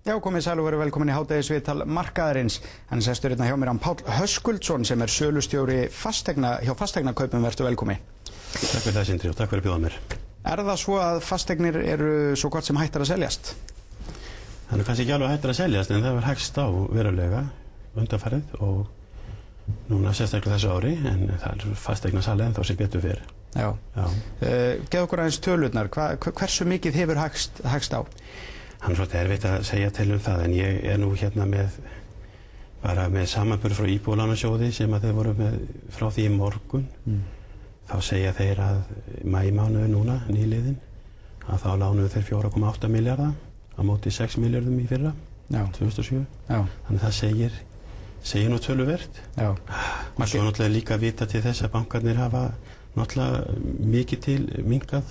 Já, komið sæl og verið velkomin í hádegisviðtal markaðarins. Hann sestur hérna hjá mér hann Páll Höskuldsson sem sölustjóri hjá fasteignakaupum. Vertu velkomin. Takk fyrir það, Sindri, og takk fyrir að bjóða mér. Það svo að fasteignir eru svo gott sem hættar að seljast? Það kannski ekki alveg hættar að seljast, en það var hægst á verulega undanfarið og núna sérstaklega þessu ári, en það fasteignasala ennþá sem betur fyrir. Já. Geð okkur aðeins tölurnar, hversu mikið hefur hægst á? Hann svolítið erfitt að segja til það, en ég nú hérna bara með samanburð frá Íbúðalánasjóði sem að þeir voru með frá því í morgun. Þá segja þeir að maímánuði núna, nýliðin, að þá lánuðu þeir 4,8 milljarða á móti 6 milljörðum í fyrra, 2007. Þannig það segir nú töluvert. Og svo náttúrulega líka að vita til þess að bankarnir hafa náttúrulega mikið til minnkað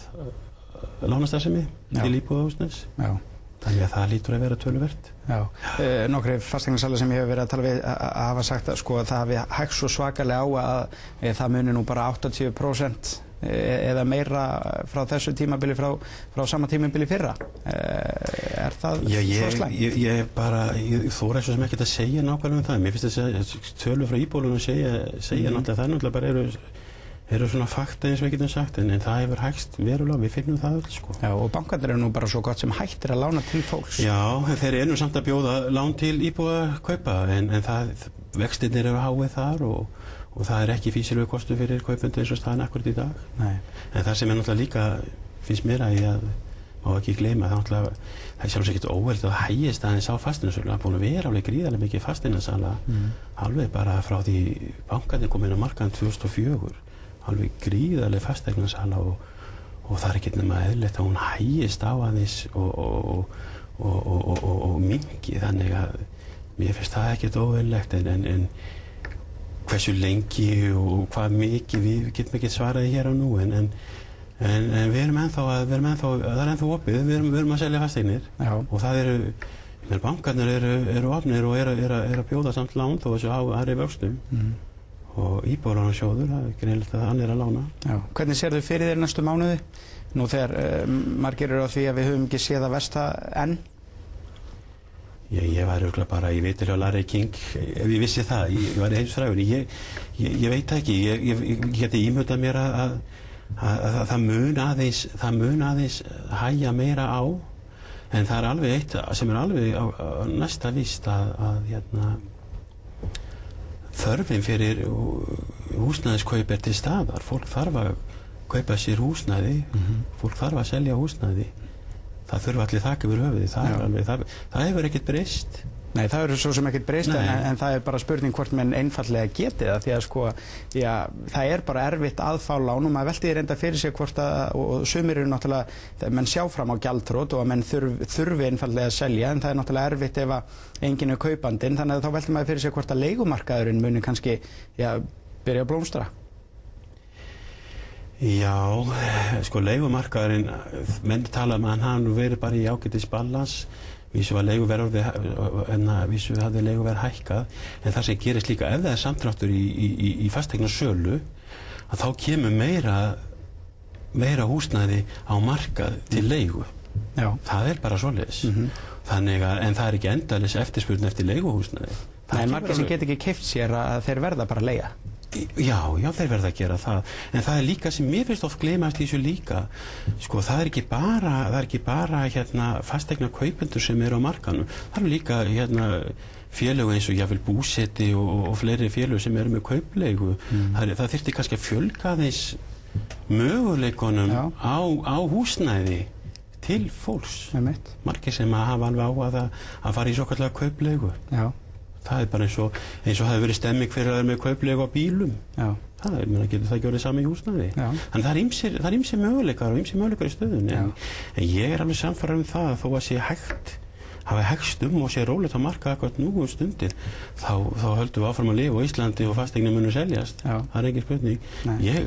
lánastarfsemi til íbúðarhúsnæðis. Þannig að það lítur að vera töluvert. Nokkri fasteignasalar sem ég hef verið að tala við hafa sagt að það hafi hægst svo svakalega á að það muni nú bara 80% eða meira frá þessu tímabili frá sama tímabili fyrra. Það svo slæmt? Ég þóra svo sem ekkert að segja nákvæmlega það. Mér finnst þess að tölur frá íbúðunum segja náttúrulega það náttúrulega bara eru svona fakta eins og við getum sagt, en það hefur hægst verulega, við finnum það öll, sko. Já, og bankarnir eru nú bara svo gott sem hættir að lána til fólks. Já, en þeir eru samt að bjóða lán til íbúðakaupa, en vextirnir eru háið þar og það er ekki fýsilegu kostu fyrir kaupendur eins og staðan akkurat í dag. Nei. En það sem náttúrulega líka finnst mér að ég má ekki gleyma, það er sjálfsagt ekkert óvægt að hægist aðeins á fasteignasölu. Það er búin að vera alveg gríðarlega mikið fasteignasala, alveg bara frá því bankarnir kom inn á markaðinn 2004. Alveg gríðarlega fasteignasala og það er ekki nema eðlilegt að hún hægist á aðeins og minnki, þannig að mér finnst það ekkert óeðlilegt, en hversu lengi og hvað mikið við getum ekki svaraði hér og nú, en við erum ennþá það er ennþá opið, við erum að selja fasteignir. Og það eru bankarnir eru opnir og eru að bjóða samt lán þó þessu hærri vöxtum. Og Íbúðalánasjóður, það er greinilegt að hann að lána. Já. Hvernig sérðu fyrir þér næstu mánuði? Nú þegar margir eru á því að við höfum ekki séð að versta enn? Ég var örugglega bara í viðtali hjá Larry King, ef ég vissi það, ég var heimsfrægur. Ég veit ekki, ég geti ímyndað mér að það mun aðeins hægja meira á, en það er alveg eitt sem er alveg á næsta víst að þörfin fyrir húsnæðiskaup til staðar. Fólk þarf að kaupa sér húsnæði, fólk þarf að selja húsnæði. Það þurfa allir þak yfir höfuðið, það hefur ekkert breyst. Nei, það eru svo sem ekkert breyst, en það er bara spurning hvort menn einfaldlega geti það, því að það er bara erfitt að fá lán og maður velti reynda fyrir sig hvort og sumir eru náttúrulega, menn sjá fram á gjaldþrot og að menn þurfi einfaldlega að selja, en það er náttúrulega erfitt ef að enginn er kaupandinn, þannig að þá velti maður fyrir sig hvort að leigumarkaðurinn muni kannski byrja að blómstra. Já, sko leigumarkaðurinn, menn tala að hann verið bara í ágætis balans. Vísu hafði leiguverð hækkað, en það sem gerist líka ef það er samdráttur í fasteignasölu, að þá kemur meira húsnæði á markað til leigu. Það er bara svoleiðis. Þannig en það er ekki endalaus eftirspurn eftir leiguhúsnæði. En margir sem get ekki keypt sér að þeir verða bara að leigja. Já, þeir verða að gera það, en það er líka sem mér finnst oft gleymast í þessu líka, sko, það er ekki bara fasteignakaupendur sem eru á markaðnum, það eru líka félög eins og jafnvel Búseti og fleiri félög sem eru með kaupleigu. Það þyrfti kannski að fjölga aðeins möguleikunum á húsnæði til fólks. Margir sem hafa alveg á að fara í svokallega kaupleigu. Það er bara eins og það hefur verið stemming fyrir að vera með kaupleigu á bílum. Getur það ekki orðið sama í húsnæði. En það er ýmsir möguleikar og ýmsir möguleikar í stöðunni. En ég er alveg sannfærður þó að sé hafi hægst og sé rólegt á markað akkurat nú stundir, þá höldum við áfram að lifa á Íslandi og fasteignir munu seljast. Það er engin spurning. Ég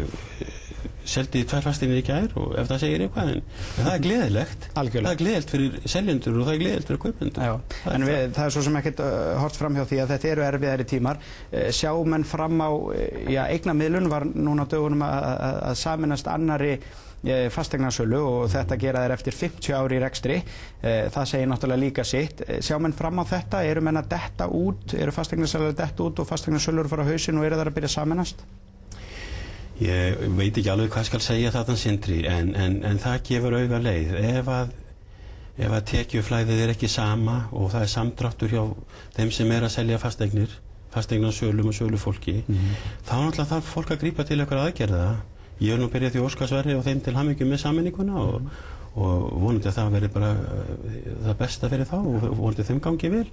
seldi 2 fasteignir í gær og ef það segir eitthvað, en það er gleðilegt. Það er gleðilegt fyrir seljendur og það er gleðilegt fyrir kaupendur. En það er svo sem ekkert hort fram hjá því að þetta eru erfiðari tímar. Sjá menn fram á eignamiðlun var núna á dögunum að sameinast annarri fasteignasölu og þetta gera þeir eftir 50 ár í rekstri. Það segir náttúrulega líka sitt. Sjá menn fram á þetta, eru menn að detta út, eru fasteignasalar að detta út og fasteignasölur fara á hausinn og eru þar að byrja að sameinast? Ég veit ekki alveg hvað skal segja þarna, Sindri, en það gefur auga leið. Ef að tekjuflæðið ekki sama og það samdráttur hjá þeim sem að selja fasteignasölum og sölufólki, þá náttúrulega þarf fólk að grípa til einhverja aðgerða. Ég nú byrjað því Óskarsverði og þeim til hamingju með sameininguna og vonandi að það veri bara það besta fyrir þá og vonandi þeim gangi vel.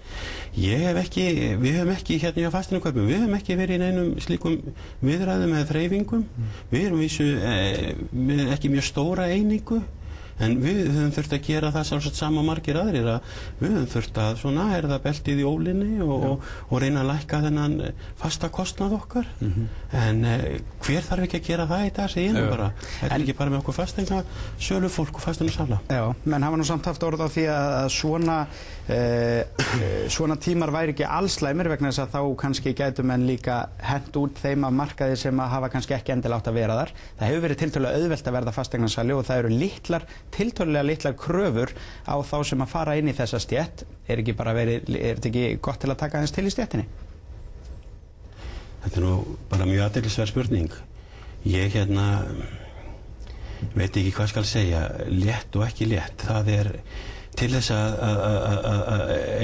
Við höfum ekki hérna hjá fasteignakaupum, við höfum ekki verið í neinum slíkum viðræðum eða þreifingum. Við erum með ekki mjög stóra einingu, en við höfum þurft að gera það sjálfsagt sama margir aðrir, að við höfum þurft að svona herða beltið í ólinni og reyna að lækka þennan fasta kostnað okkar. En hver þarf ekki að gera það í dag, segi ég nú bara. Þetta ekki bara með okkur fasteigna sölufólk og fasteignasala. Já, menn hafa nú samt haft orð á því að svona tímar væri ekki allslæmir vegna þess að þá kannski gætu menn líka hent út þeim af markaði sem að hafa kannski ekki endilega átt að vera þar. Það hefur verið tiltölulega auðvelt að verða fasteignasali og það eru tiltölulega litlar kröfur á þá sem að fara inn í þessa stétt. Er þetta ekki gott til að taka aðeins til í stéttinni? Þetta nú bara mjög athyglisverð spurning. Ég veit ekki hvað skal segja, létt og ekki létt. Það til þess að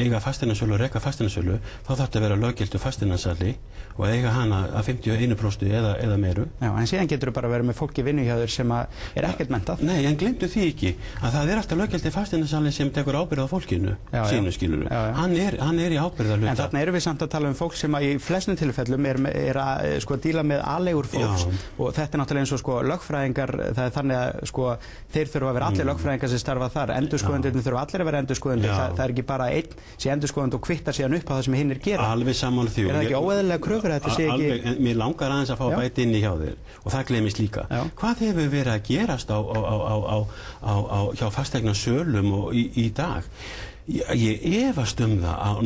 eiga fasteignasölu og reka fasteignasölu, þá þarf þetta að vera löggiltur fasteignasali og eiga hana að 51% eða meiru. Já, en síðan getur þú bara verið með fólki vinnu hjá þér sem er ekkert menntað. Nei, en gleymdu því ekki að það alltaf löggiltur fasteignasali sem tekur ábyrgð á fólkinu, sínu skiluru. Hann í ábyrgðarhluta. En þarna erum við samt að tala um fólk sem í flestum tilfellum er að díla með aleigur fólks og þetta náttúrulega eins og lögfræðingar, það þannig að þeir þurfa að vera allir lögfræðingar sem starfa þar, endurskoðendurnir þurfa allir að vera endurskoðendur. Það er ekki bara einn sem endurskoðendur og kvittar síðan upp á það sem hinnir gera. Alveg sammála því. Er það ekki óeðlilega kröfur að þetta sé ekki? Mér langar aðeins að fá bæti inn í hjá þér og það gleymist líka. Hvað hefur verið að gerast hjá fasteignasölum í dag? Ég efast það að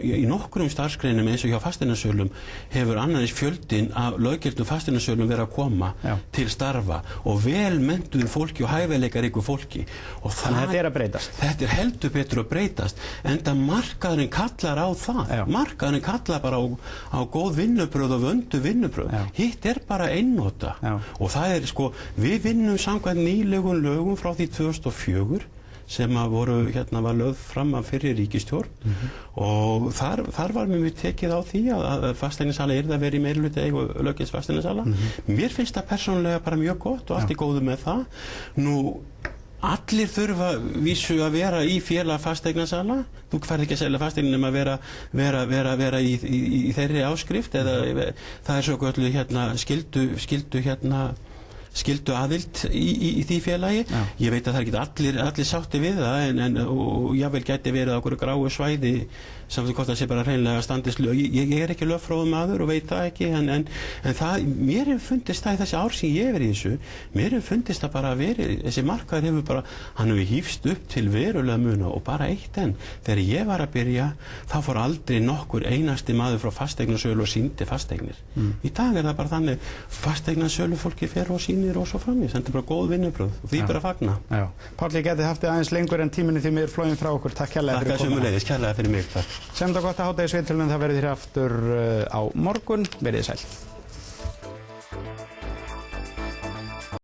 í nokkrum starfsgreinum eins og hjá fasteignasölum hefur annars fjöldinn af löggiltum fasteignasölum verið að koma til starfa og vel menntuðu fólki og hæfileikaríku fólki. Þannig að þetta er að breytast. Þetta heldur betur að breytast, enda markaðurinn kallar á það. Markaðurinn kallar bara á góð vinnubröð og vöndu vinnubröð. Hitt er bara einnota. Og það við vinnum samkvæmt nýlegum lögum frá því 2004 sem var lögð fram af fyrri ríkisstjórn og þar var mjög tekið á því að fasteignasala yrði að vera í meirihluta eigu löggilts fasteignasala. Mér finnst það persónulega bara mjög gott og allt í góðu með það. Nú, allir þurfa vísu að vera í félag fasteignasala. Þú færð ekki að selja fasteign nema að vera í þeirri áskrift eða það er svo göllu skildu aðild í því félagi. Ég veit að það er ekki allir sátti við það og jável gæti verið á einhverju gráu svæði samt hvort það sé bara hreinlega standist lög. Ég er ekki lögfróður maður og veit það ekki en það, mér hefur fundist það í þessi ár sem ég verið í þessu, mér hefur fundist það bara þessi markaður hefur bara, hann hefur hífst upp til verulega muna og bara eitt enn. Þegar ég var að byrja, þá fór aldrei nokkur einasti maður frá fasteignasölu og sýndi fasteignir. Í dag er það bara þannig, fasteignasölu fólki fer og sýnir og svo framvegis. Þetta er bara góð vinnubrögð og því bara að fagna. Páll, ég geti haft þið aðeins lengur en tíminn því mér flóin frá okkur. Takk kærlega fyrir mig. Sem þetta gott að háta í sveitilunum, það verður þér aftur á morgun. Verið sæl.